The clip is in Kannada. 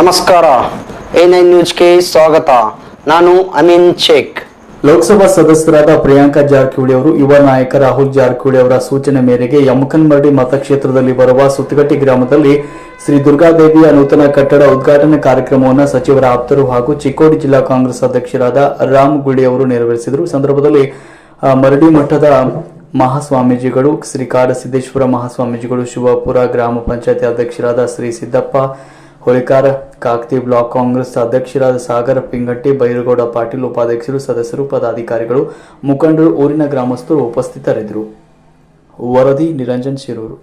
ನಮಸ್ಕಾರ. A9 ನ್ಯೂಸ್ಗೆ ಸ್ವಾಗತ. ನಾನು ಅಮೀನ್ ಶೇಖ್. ಲೋಕಸಭಾ ಸದಸ್ಯರಾದ ಪ್ರಿಯಾಂಕಾ ಜಾರಕಿಹೊಳಿ ಅವರು ಯುವ ನಾಯಕ ರಾಹುಲ್ ಜಾರಕಿಹೊಳಿ ಅವರ ಸೂಚನೆ ಮೇರೆಗೆ ಯಮಕನಮರಡಿ ಮತಕ್ಷೇತ್ರದಲ್ಲಿ ಬರುವ ಸುತ್ತಗಟ್ಟಿ ಗ್ರಾಮದಲ್ಲಿ ಶ್ರೀ ದುರ್ಗಾದೇವಿಯ ನೂತನ ಕಟ್ಟಡ ಉದ್ಘಾಟನಾ ಕಾರ್ಯಕ್ರಮವನ್ನು ಸಚಿವರ ಆಪ್ತರು ಹಾಗೂ ಚಿಕ್ಕೋಡಿ ಜಿಲ್ಲಾ ಕಾಂಗ್ರೆಸ್ ಅಧ್ಯಕ್ಷರಾದ ರಾಮ್ ಗುಳ್ಳಿ ಅವರು ನೆರವೇರಿಸಿದರು. ಸಂದರ್ಭದಲ್ಲಿ ಮರಡಿ ಮಠದ ಮಹಾಸ್ವಾಮೀಜಿಗಳು, ಶ್ರೀ ಕಾಡಸಿದ್ದೇಶ್ವರ ಮಹಾಸ್ವಾಮೀಜಿಗಳು, ಶಿವಪುರ ಗ್ರಾಮ ಪಂಚಾಯತಿ ಅಧ್ಯಕ್ಷರಾದ ಶ್ರೀ ಸಿದ್ದಪ್ಪ ಹೊಳಿಕಾರ, ಕಾಕ್ತಿ ಬ್ಲಾಕ್ ಕಾಂಗ್ರೆಸ್ ಅಧ್ಯಕ್ಷರಾದ ಸಾಗರ ಪಿಂಗಟ್ಟಿ, ಬೈರಗೌಡ ಪಾಟೀಲ್, ಉಪಾಧ್ಯಕ್ಷರು, ಸದಸ್ಯರು, ಪದಾಧಿಕಾರಿಗಳು, ಮುಖಂಡರು, ಊರಿನ ಗ್ರಾಮಸ್ಥರು ಉಪಸ್ಥಿತರಿದ್ದರು. ವರದಿ ನಿರಂಜನ್ ಶಿರೂರು.